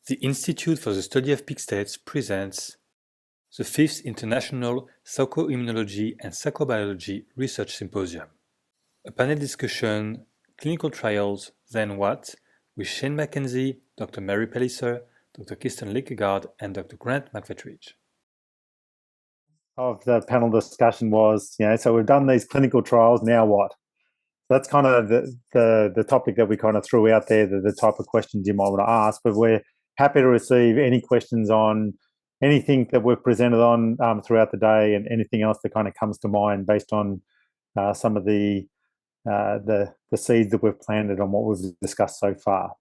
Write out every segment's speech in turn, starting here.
The Institute for the Study of Peak States presents the 5th International Psycho-immunology and Psychobiology Research Symposium. A panel discussion, clinical trials, then what, with Shane Mackenzie, Dr. Mary Pellicer, Dr. Kirsten Likegaard, and Dr. Grant McFetridge. Of the panel discussion was, so we've done these clinical trials, now what? That's kind of the topic that we kind of threw out there, the type of questions you might want to ask, but we're happy to receive any questions on anything that we've presented on throughout the day and anything else that kind of comes to mind based on some of the seeds that we've planted on what we've discussed so far.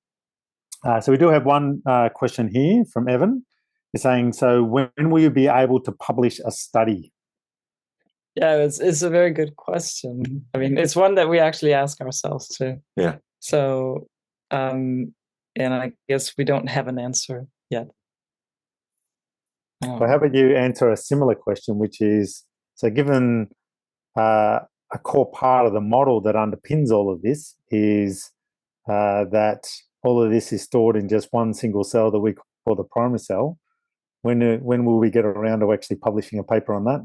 So we do have one question here from Evan. He's saying, so when will you be able to publish a study? Yeah, it's a very good question. I mean, it's one that we actually ask ourselves too. Yeah. So, and I guess we don't have an answer yet. Well, how about you answer a similar question, which is, so given a core part of the model that underpins all of this is that all of this is stored in just one single cell that we call the primary cell, when will we get around to actually publishing a paper on that?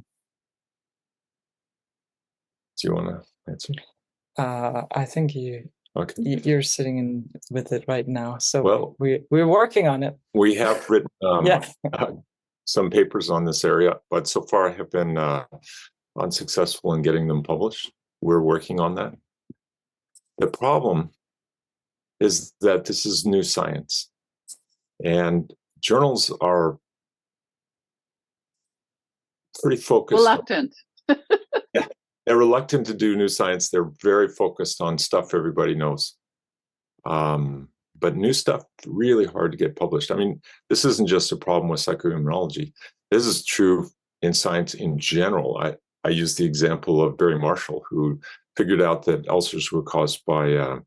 Do you want to answer? I think you're sitting in with it right now. So well, we're working on it. We have written some papers on this area, but so far I have been unsuccessful in getting them published. We're working on that. The problem is that this is new science, and journals are pretty focused. Reluctant. Yeah, they're reluctant to do new science. They're very focused on stuff everybody knows. But new stuff, really hard to get published. I mean, this isn't just a problem with psycho-immunology. This is true in science in general. I use the example of Barry Marshall, who figured out that ulcers were caused by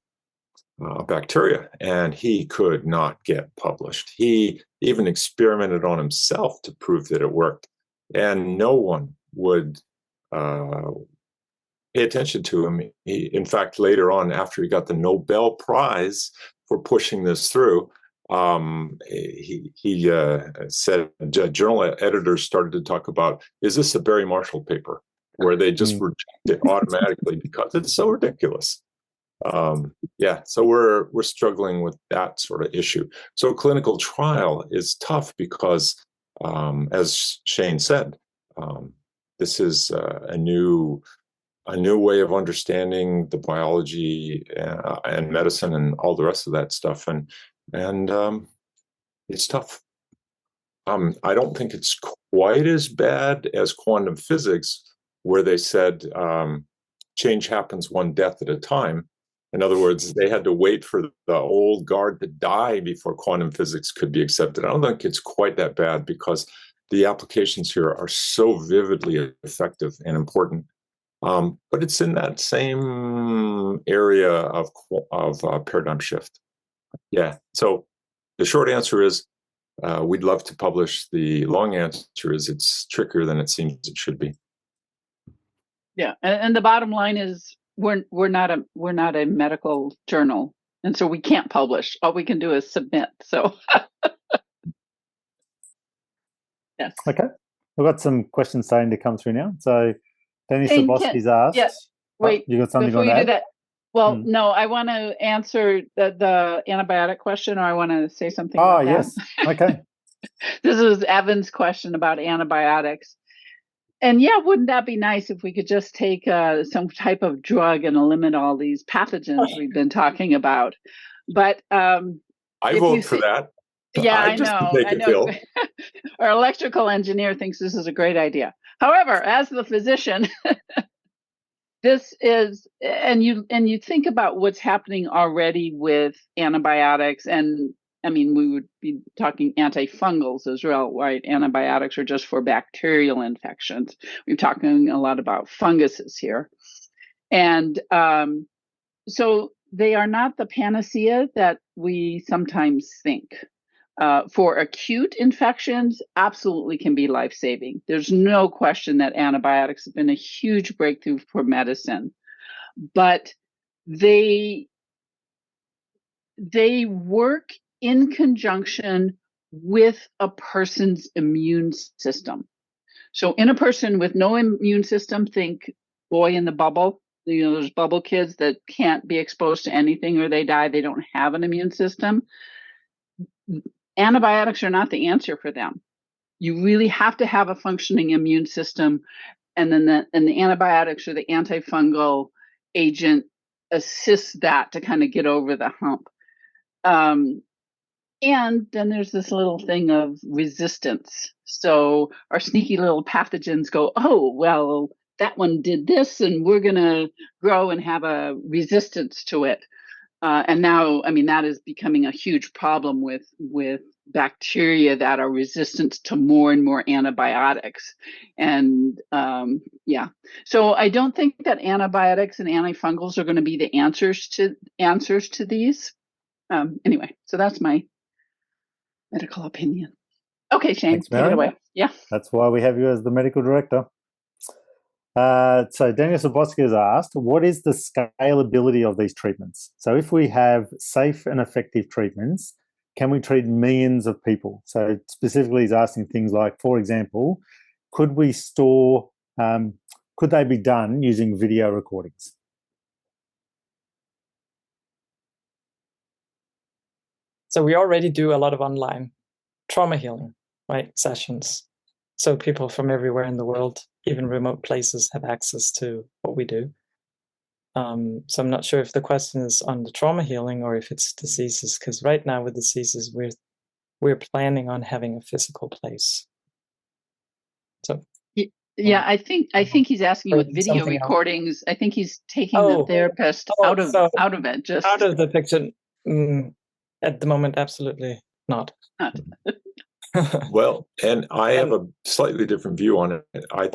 bacteria, and he could not get published. He even experimented on himself to prove that it worked, and no one would pay attention to him. In fact, later on, after he got the Nobel Prize for pushing this through, he said journal editors started to talk about, is this a Barry Marshall paper? Where they just reject it automatically because it's so ridiculous. So we're struggling with that sort of issue. So clinical trial is tough because, as Shane said, this is a new way of understanding the biology and medicine and all the rest of that stuff, and it's tough. I don't think it's quite as bad as quantum physics, where they said change happens one death at a time. In other words, they had to wait for the old guard to die before quantum physics could be accepted. I don't think it's quite that bad because the applications here are so vividly effective and important. But it's in that same area of paradigm shift. Yeah. So the short answer is we'd love to publish. The long answer is it's trickier than it seems it should be. Yeah, and the bottom line is we're not a medical journal, and so we can't publish. All we can do is submit. So yes. Okay, we've got some questions starting to come through now. So Danny Saboski's asked. Yes. Wait, you got something before on you that? do that. Well, no, I want to answer the antibiotic question, or I want to say something. Oh, about yes. that. Okay. This is Evan's question about antibiotics. And yeah, wouldn't that be nice if we could just take some type of drug and eliminate all these pathogens we've been talking about? But I vote for that. Yeah, I know. Our electrical engineer thinks this is a great idea. However, as the physician, this is, and you think about what's happening already with antibiotics, and I mean, we would be talking antifungals as well, right? Antibiotics are just for bacterial infections. We're talking a lot about funguses here. And so they are not the panacea that we sometimes think. For acute infections, absolutely can be life-saving. There's no question that antibiotics have been a huge breakthrough for medicine. But they work in conjunction with a person's immune system. So in a person with no immune system, think boy in the bubble. There's bubble kids that can't be exposed to anything or they die. They don't have an immune system. Antibiotics are not the answer for them. You really have to have a functioning immune system, and then the antibiotics or the antifungal agent assists that to kind of get over the hump. And then there's this little thing of resistance. So our sneaky little pathogens go, oh, well, that one did this, and we're going to grow and have a resistance to it. And now, I mean, that is becoming a huge problem with bacteria that are resistant to more and more antibiotics. And yeah, so I don't think that antibiotics and antifungals are going to be the answers to these. Anyway, so that's my medical opinion. Okay, Shane, Thanks, take it Mary. away. Yeah. That's why we have you as the medical director. So Daniel Sobotsky has asked, what is the scalability of these treatments? So if we have safe and effective treatments, can we treat millions of people? So specifically he's asking things like, for example, could we store, could they be done using video recordings? So we already do a lot of online trauma healing, right, sessions. So people from everywhere in the world, even remote places, have access to what we do. So I'm not sure if the question is on the trauma healing or if it's diseases, because right now with diseases, we're planning on having a physical place. So yeah, I think he's asking with video recordings. I think he's taking the therapist out of it, just out of the picture. At the moment, absolutely not. Well, and I have a slightly different view on it. I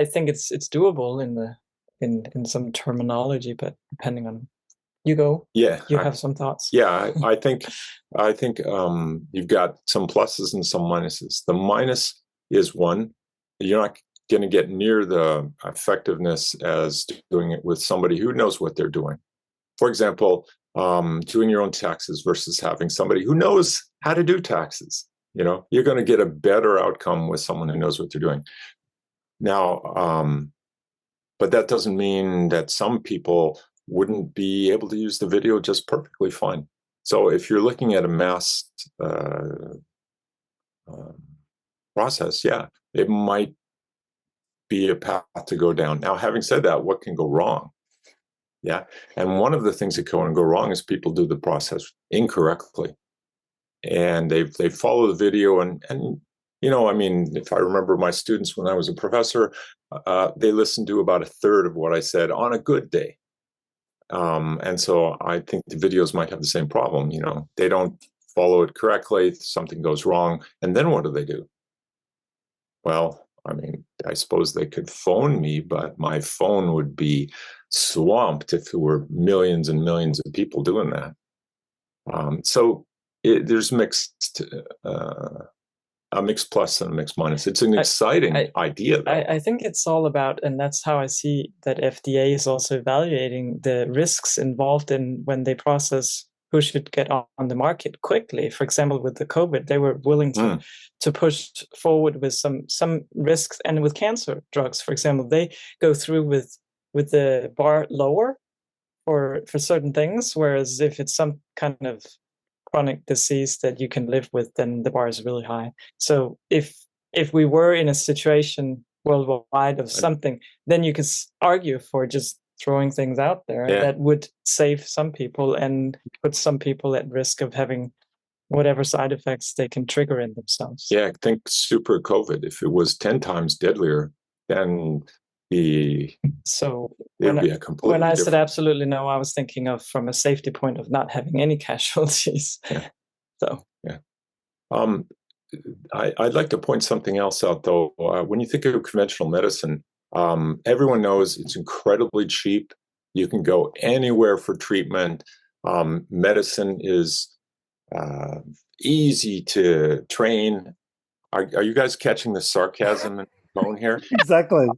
think it's doable in some terminology, but depending on you have some thoughts. Yeah, I think you've got some pluses and some minuses. The minus is one, you're not going to get near the effectiveness as doing it with somebody who knows what they're doing. For example, doing your own taxes versus having somebody who knows how to do taxes. You're going to get a better outcome with someone who knows what they're doing. Now, but that doesn't mean that some people wouldn't be able to use the video just perfectly fine. So if you're looking at a mass process, yeah, it might be a path to go down. Now, having said that, what can go wrong? Yeah, and one of the things that can go wrong is people do the process incorrectly. And they follow the video and if I remember my students when I was a professor, they listened to about a third of what I said on a good day. And so I think the videos might have the same problem. They don't follow it correctly, something goes wrong, and then what do? Well, I suppose they could phone me, but my phone would be swamped if there were millions and millions of people doing that. So there's a mixed plus and a mixed minus. It's an exciting idea, though. I think it's all about, and that's how I see that FDA is also evaluating the risks involved in when they process who should get on the market quickly. For example, with the COVID, they were willing to push forward with some risks, and with cancer drugs, for example, they go through with the bar lower for certain things, whereas if it's some kind of chronic disease that you can live with, then the bar is really high. So if we were in a situation worldwide of something, then you could argue for just throwing things out there that would save some people and put some people at risk of having whatever side effects they can trigger in themselves. Yeah, think super COVID. If it was 10 times deadlier, then it would be a completely when I different. said absolutely no, I was thinking of from a safety point of not having any casualties. Yeah. So yeah. I'd like to point something else out, though. When you think of conventional medicine, everyone knows it's incredibly cheap. You can go anywhere for treatment. Medicine is easy to train. Are you guys catching the sarcasm in the tone here? Exactly.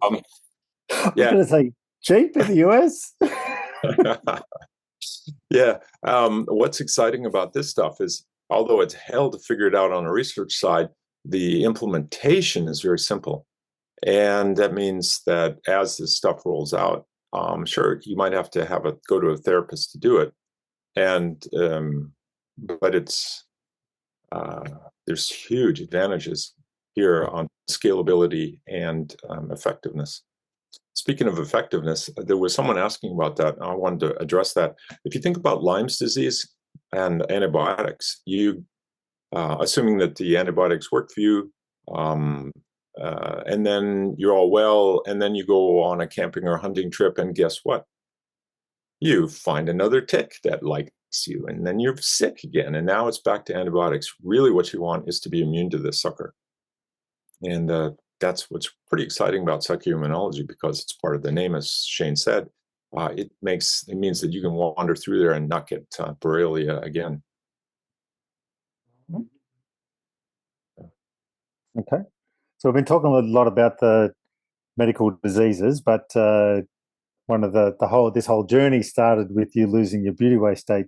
Yeah. I was going to say, cheap in the US? Yeah. What's exciting about this stuff is although it's hell to figure it out on a research side, the implementation is very simple. And that means that as this stuff rolls out, sure, you might have to go to a therapist to do it. And, but there's huge advantages here on scalability and effectiveness. Speaking of effectiveness, there was someone asking about that. I wanted to address that. If you think about Lyme's disease and antibiotics, assuming that the antibiotics work for you, and then you're all well, and then you go on a camping or hunting trip, and guess what? You find another tick that likes you, and then you're sick again, and now it's back to antibiotics. Really what you want is to be immune to this sucker. And that's what's pretty exciting about psycho-immunology, because it's part of the name, as Shane said. It means that you can wander through there and not get Borrelia again. Okay. So we've been talking a lot about the medical diseases, but one of this whole journey started with you losing your Beauty Way state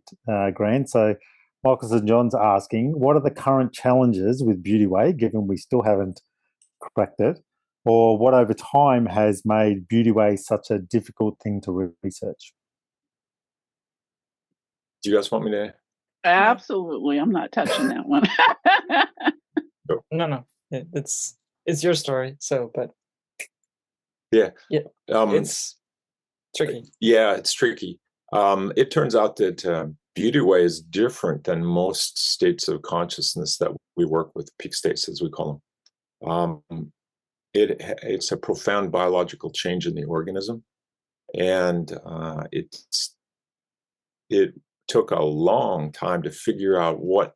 grant. So Michael St. John's asking, what are the current challenges with Beauty Way, given we still haven't cracked it, or what over time has made Beauty Way such a difficult thing to research? Do you guys want me to? Absolutely. I'm not touching that one. No. It's your story. So, but yeah. It's tricky. Yeah, it's tricky. It turns out that Beauty Way is different than most states of consciousness that we work with, peak states as we call them. It's a profound biological change in the organism, and it took a long time to figure out what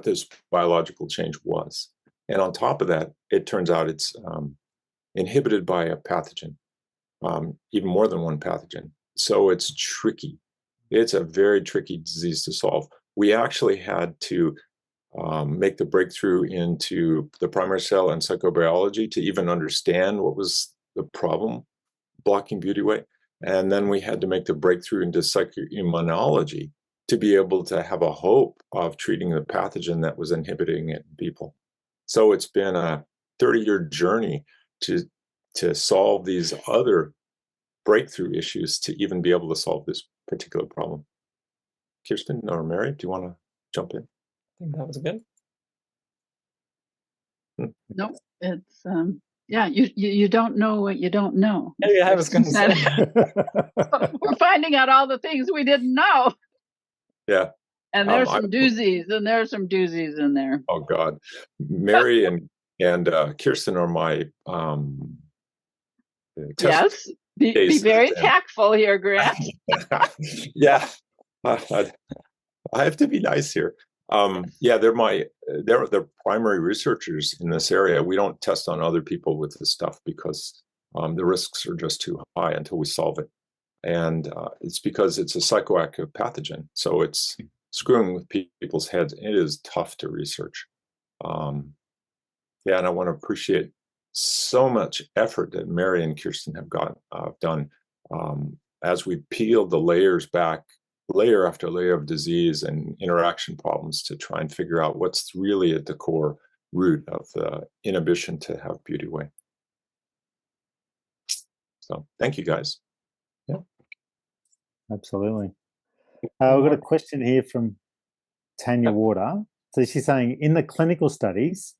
this biological change was. And on top of that, it turns out it's inhibited by a pathogen, even more than one pathogen. So it's tricky. It's a very tricky disease to solve. We actually had to make the breakthrough into the primary cell and psychobiology to even understand what was the problem blocking Beauty Way. And then we had to make the breakthrough into psycho-immunology to be able to have a hope of treating the pathogen that was inhibiting it in people. So it's been a 30-year journey to solve these other breakthrough issues to even be able to solve this particular problem. Kirsten or Mary, do you want to jump in? I think that was good. No, it's you don't know what you don't know. Yeah, I was going to say. We're finding out all the things we didn't know. Yeah. And there's some doozies, and there's some doozies in there. Oh God, Mary and Kirsten are my yes. Be very tactful here, Grant. Yeah, I have to be nice here. Yeah, they're primary researchers in this area. We don't test on other people with this stuff because the risks are just too high until we solve it. And it's because it's a psychoactive pathogen, so it's screwing with people's heads. It is tough to research. Yeah, and I want to appreciate so much effort that Mary and Kirsten have done as we peeled the layers back, layer after layer of disease and interaction problems to try and figure out what's really at the core root of the inhibition to have Beauty Way. So thank you guys. Yeah, absolutely. We've got a question here from Tanya Water. So she's saying, in the clinical studies,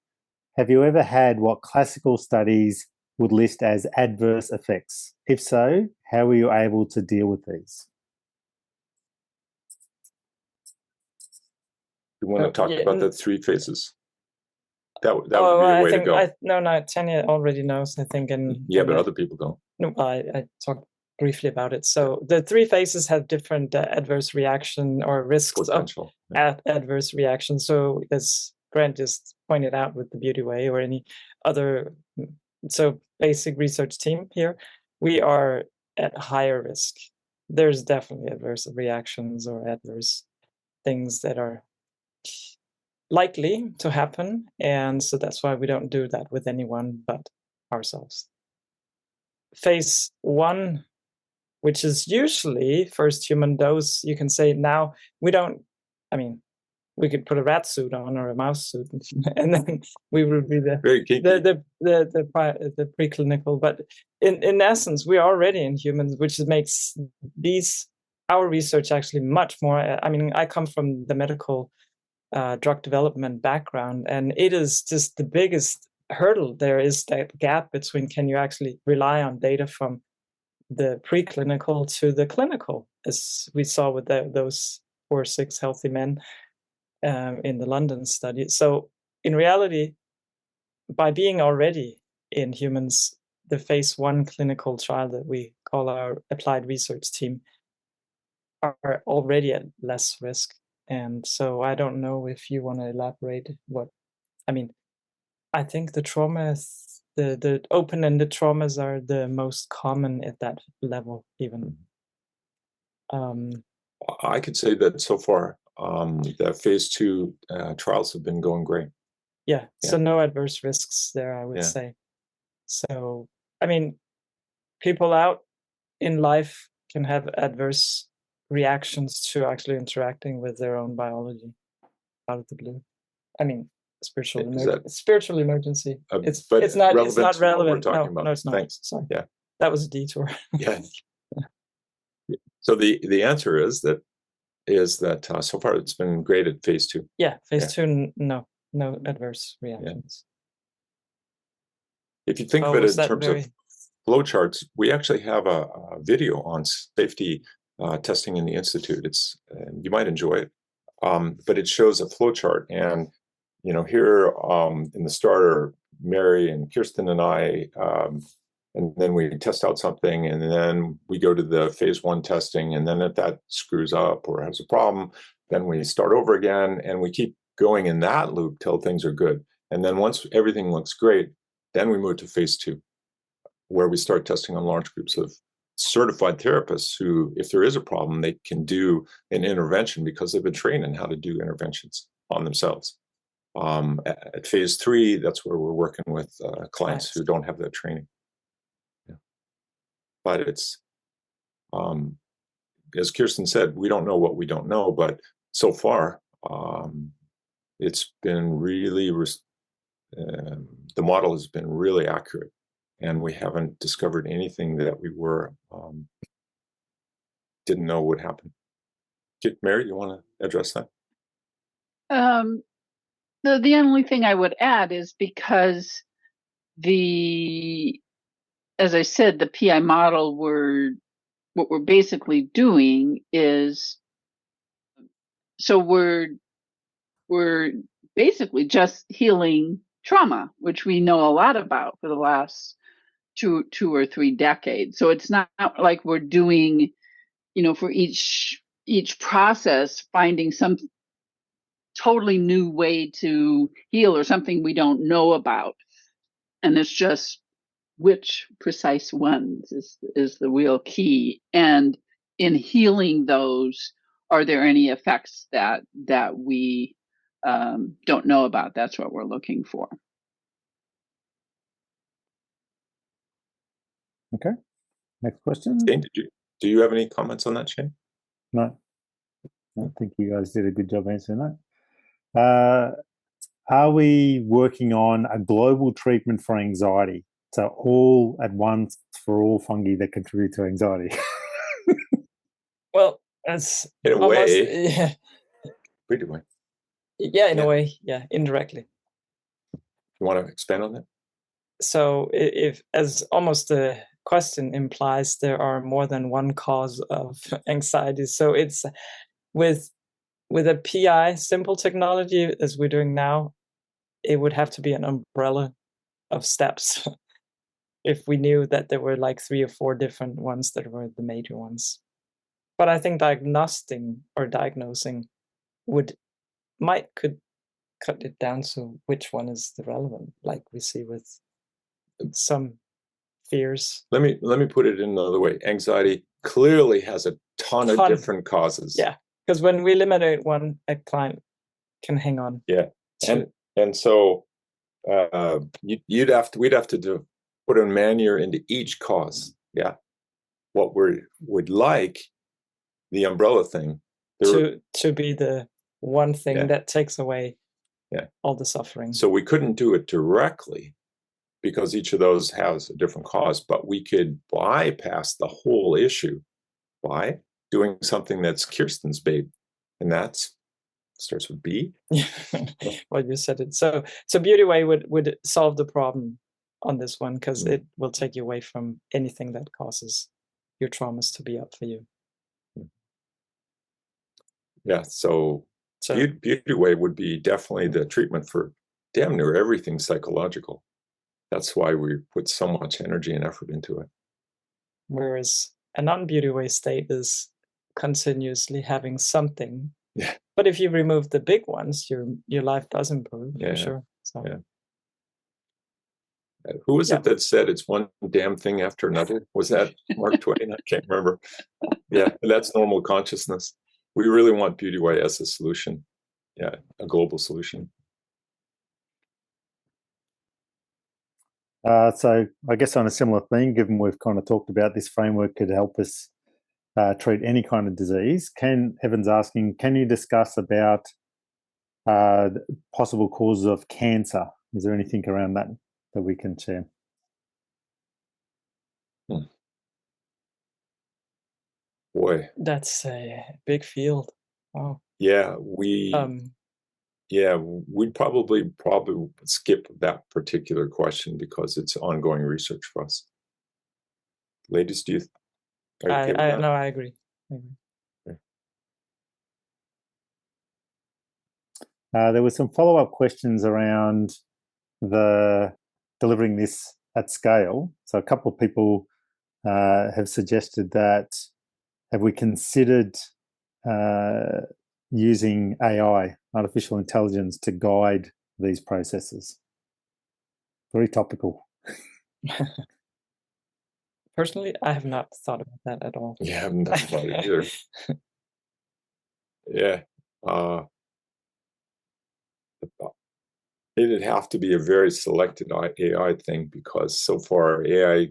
have you ever had what classical studies would list as adverse effects? If so, how were you able to deal with these? You want to talk about the 3 phases? That would be a way to go. No, Tanya already knows, I think. But other people don't. No, I talked briefly about it. So the 3 phases have different adverse reaction or risks of adverse reaction. So as Grant just pointed out with the Beauty Way or any other, so basic research team here, we are at higher risk. There's definitely adverse reactions or adverse things that are likely to happen. And so that's why we don't do that with anyone but ourselves. Phase 1, which is usually first human dose, you can say now we don't, we could put a rat suit on or a mouse suit, and then we would be the preclinical. But in essence, we are already in humans, which makes our research actually much more. I mean, I come from the medical drug development background, and it is just the biggest hurdle. There is that gap between can you actually rely on data from the preclinical to the clinical, as we saw with those 4 or 6 healthy men in the London study. So in reality, by being already in humans, the phase 1 clinical trial that we call our applied research team are already at less risk. And so I don't know if you want to elaborate I think the traumas, the open-ended traumas are the most common at that level even. I could say that so far, the phase 2 trials have been going great. Yeah, so no adverse risks there, I would say. So, I mean, people out in life can have adverse reactions to actually interacting with their own biology out of the blue. I mean, spiritual emergency. It's not relevant. No, it's not. Thanks. Sorry. Yeah, that was a detour. Yeah. So the answer is that so far it's been great at phase 2. Yeah, phase 2, no adverse reactions. If you think of it in terms of flowcharts, we actually have a video on safety testing in the Institute. You might enjoy it, but it shows a flowchart. And here in the starter, Mary and Kirsten and I, and then we test out something, and then we go to the phase 1 testing, and then if that screws up or has a problem, then we start over again, and we keep going in that loop till things are good. And then once everything looks great, then we move to phase 2, where we start testing on large groups of certified therapists who, if there is a problem, they can do an intervention because they've been trained in how to do interventions on themselves. At phase 3, that's where we're working with clients who don't have that training. But it's, as Kirsten said, we don't know what we don't know, but so far, it's been really, the model has been really accurate, and we haven't discovered anything that we didn't know would happen. Mary, you want to address that? The only thing I would add is because as I said, the PI model, what we're basically doing is, so we're basically just healing trauma, which we know a lot about for the last 2 or 3 decades. So it's not like we're doing, for each process, finding some totally new way to heal or something we don't know about. And it's just which precise ones is the real key. And in healing those, are there any effects that we don't know about? That's what we're looking for. Okay. Next question. Shane, do you have any comments on that, Shane? No. I think you guys did a good job answering that. Are we working on a global treatment for anxiety? So all at once for all fungi that contribute to anxiety. Well, that's in a almost, way. Yeah. Pretty way. Yeah, in a way, yeah, indirectly. You want to expand on that? So if, as almost the question implies, there are more than one cause of anxiety. So it's with a PI simple technology, as we're doing now, it would have to be an umbrella of steps. If we knew that there were like 3 or 4 different ones that were the major ones. But I think diagnosing could cut it down to which one is the relevant, like we see with some fears. Let me put it in another way. Anxiety clearly has a ton of different causes. Yeah, because when we eliminate one, a client can hang on. Yeah, and so we'd have to put a manual into each cause. Yeah, what we would like the umbrella thing to be the one thing that takes away all the suffering. So we couldn't do it directly because each of those has a different cause, but we could bypass the whole issue by doing something that's Kirsten's babe, and that's starts with B. Well, you said it. So Beauty Way would solve the problem on this one, because it will take you away from anything that causes your traumas to be up for you. Yeah, so Beauty Way would be definitely the treatment for damn near everything psychological. That's why we put so much energy and effort into it. Whereas a non-Beauty Way state is continuously having something. Yeah. But if you remove the big ones, your life does improve, for sure. So. Yeah. Who was it that said it's one damn thing after another? Was that Mark Twain? I can't remember. Yeah, that's normal consciousness. We really want Beauty Way as a solution. Yeah, a global solution. So I guess on a similar theme, given we've kind of talked about this framework could help us treat any kind of disease, Evan's asking, can you discuss about possible causes of cancer? Is there anything around that we can share? Boy, that's a big field. Wow. Yeah, we'd probably skip that particular question because it's ongoing research for us. Ladies, do you? I agree. Okay. There were some follow-up questions around the delivering this at scale. So a couple of people have suggested that, have we considered using AI, artificial intelligence, to guide these processes? Very topical. Personally, I have not thought about that at all. Yeah, I haven't thought about it either. Yeah. It'd have to be a very selected AI thing, because so far AI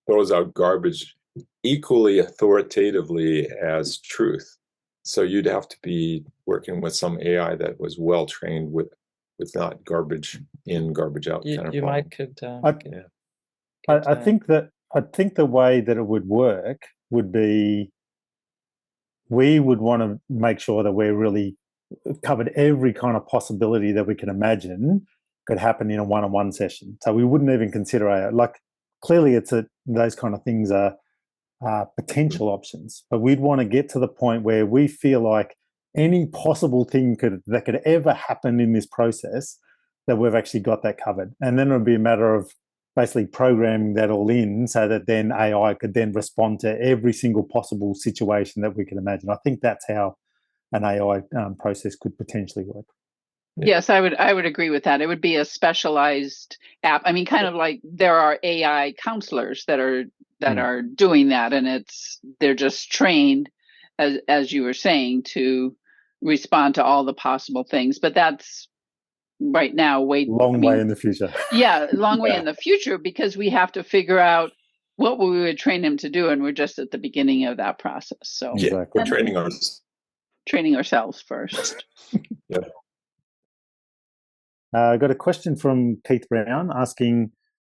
throws out garbage equally authoritatively as truth. So you'd have to be working with some AI that was well trained with not garbage in, garbage out kind of you problem. might could. I think the way that it would work would be, we would want to make sure that we're really covered every kind of possibility that we can imagine could happen in a one-on-one session. So we wouldn't even consider AI. Like, clearly those kind of things are potential options, but we'd want to get to the point where we feel like any possible thing that could ever happen in this process, that we've actually got that covered. And then it would be a matter of basically programming that all in so that then AI could then respond to every single possible situation that we can imagine. I think that's how an AI process could potentially work. Yes, I would agree with that. It would be a specialized app. I mean, kind of like there are AI counselors that are doing that, and they're just trained, as you were saying, to respond to all the possible things. But that's right now way in the future. Yeah, long way in the future, because we have to figure out what we would train him to do, and we're just at the beginning of that process. So yeah, we're training ourselves first. Yeah. I got a question from Keith Brown asking,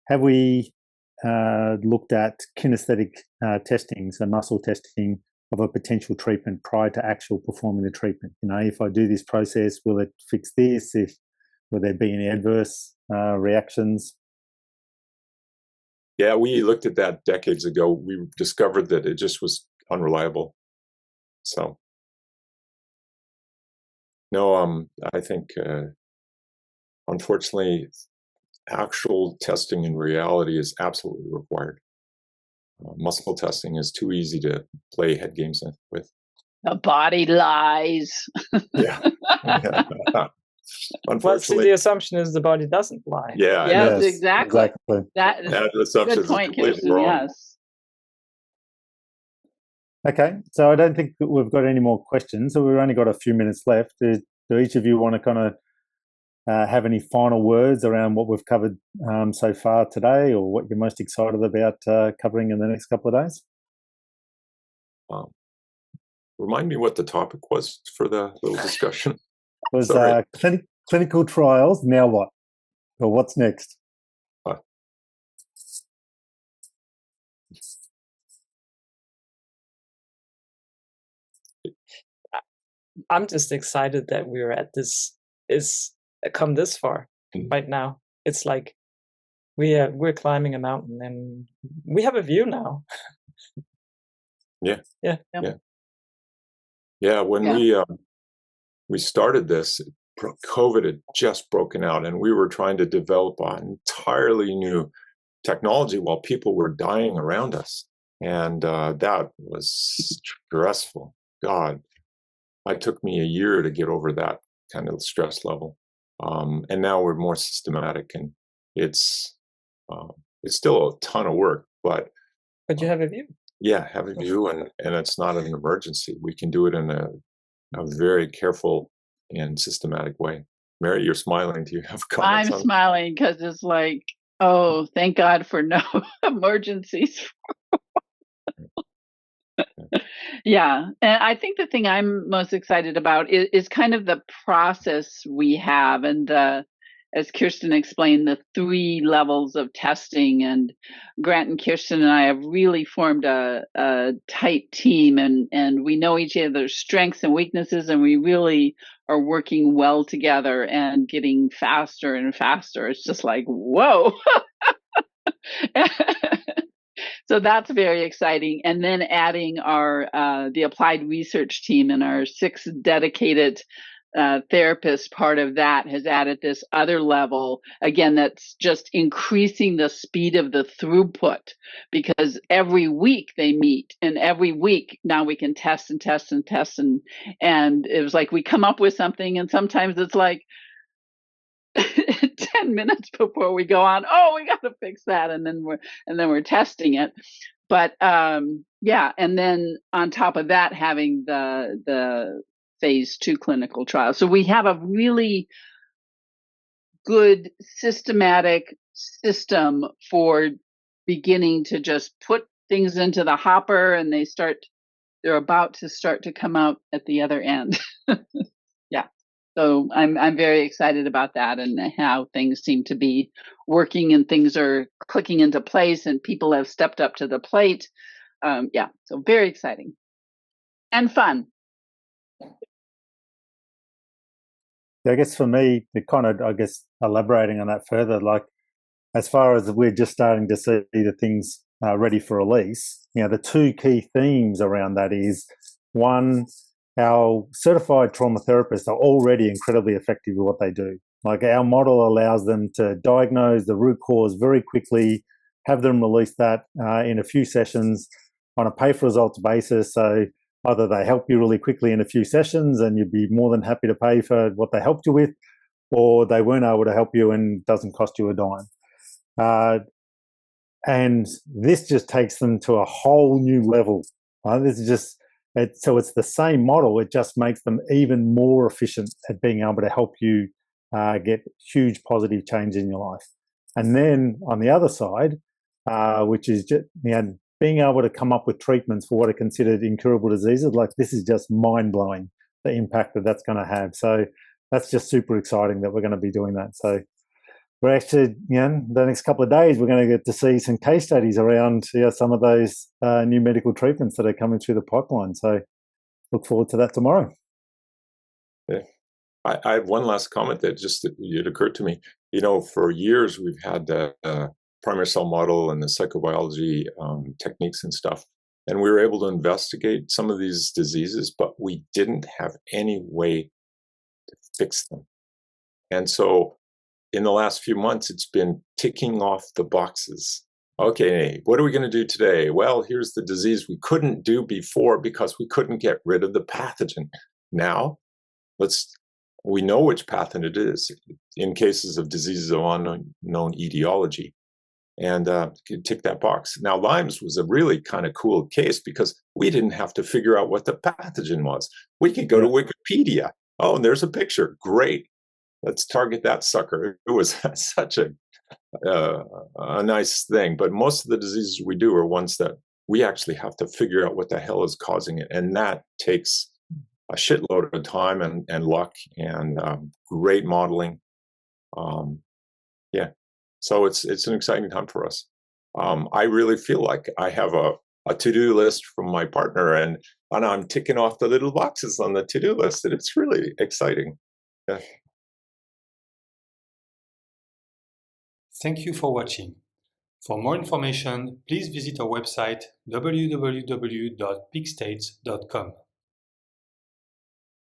have we looked at kinesthetic testing, so muscle testing of a potential treatment prior to actual performing the treatment? You know, if I do this process, will it fix this? Will there be any adverse reactions? Yeah, we looked at that decades ago. We discovered that it just was unreliable. So, no, I think, unfortunately, actual testing in reality is absolutely required. Muscle testing is too easy to play head games with. The body lies. Yeah. Well, see, the assumption is the body doesn't lie. Yeah. Yes, exactly. That assumption is completely wrong. Yes. Okay, so I don't think that we've got any more questions. So we've only got a few minutes left. Do each of you want to kind of have any final words around what we've covered so far today, or what you're most excited about covering in the next couple of days? Remind me what the topic was for the little discussion. It was clinical trials. Now what? Or what's next? I'm just excited that we're at this, come this far right now. It's like we're climbing a mountain and we have a view now. Yeah. When we started this, COVID had just broken out, and we were trying to develop an entirely new technology while people were dying around us, and that was stressful. God, it took me a year to get over that kind of stress level, and now we're more systematic, and it's still a ton of work, but you have a view. Yeah, have a view, and it's not an emergency. We can do it in a very careful and systematic way. Mary, you're smiling. Do you have comments? I'm smiling because it's like, oh, thank God for no emergencies. Yeah, and I think the thing I'm most excited about is kind of the process we have, and as Kirsten explained, the 3 levels of testing. And Grant and Kirsten and I have really formed a tight team, and we know each other's strengths and weaknesses, and we really are working well together and getting faster and faster. It's just like, whoa. So that's very exciting. And then adding our the applied research team and our 6 dedicated therapists, part of that has added this other level. Again, that's just increasing the speed of the throughput, because every week they meet, and every week now we can test and test and test. And it was like we come up with something, and sometimes it's like 10 minutes before we go on, oh, we got to fix that, and then we're testing it. But yeah, and then on top of that, having the phase 2 clinical trial. So we have a really good systematic system for beginning to just put things into the hopper, and they're about to start to come out at the other end. Yeah. So I'm very excited about that, and how things seem to be working, and things are clicking into place, and people have stepped up to the plate. Yeah, so very exciting and fun. I guess for me, to kind of, elaborating on that further, like as far as we're just starting to see the things ready for release, the 2 key themes around that is, one, our certified trauma therapists are already incredibly effective at what they do. Like, our model allows them to diagnose the root cause very quickly, have them release that in a few sessions on a pay-for-results basis. So either they help you really quickly in a few sessions and you'd be more than happy to pay for what they helped you with, or they weren't able to help you and doesn't cost you a dime. And this just takes them to a whole new level. This is just, so it's the same model, it just makes them even more efficient at being able to help you get huge positive change in your life. And then on the other side, which is just, being able to come up with treatments for what are considered incurable diseases, like, this is just mind-blowing, the impact that's going to have. So that's just super exciting that we're going to be doing that. So we're actually, the next couple of days, we're going to get to see some case studies around some of those new medical treatments that are coming through the pipeline. So look forward to that tomorrow. Yeah. I have one last comment that it occurred to me. For years we've had the primary cell model and the psychobiology techniques and stuff, and we were able to investigate some of these diseases, but we didn't have any way to fix them. And so in the last few months, it's been ticking off the boxes. Okay, what are we going to do today? Well, here's the disease we couldn't do before because we couldn't get rid of the pathogen. Now, we know which pathogen it is in cases of diseases of unknown etiology. And tick that box. Now, Lyme's was a really kind of cool case because we didn't have to figure out what the pathogen was. We could go to Wikipedia. Oh, and there's a picture. Great. Let's target that sucker. It was such a nice thing. But most of the diseases we do are ones that we actually have to figure out what the hell is causing it. And that takes a shitload of time and luck and great modeling. Yeah, so it's an exciting time for us. I really feel like I have a to-do list from my partner, and I'm ticking off the little boxes on the to-do list, and it's really exciting. Yeah. Thank you for watching. For more information, please visit our website www.peakstates.com.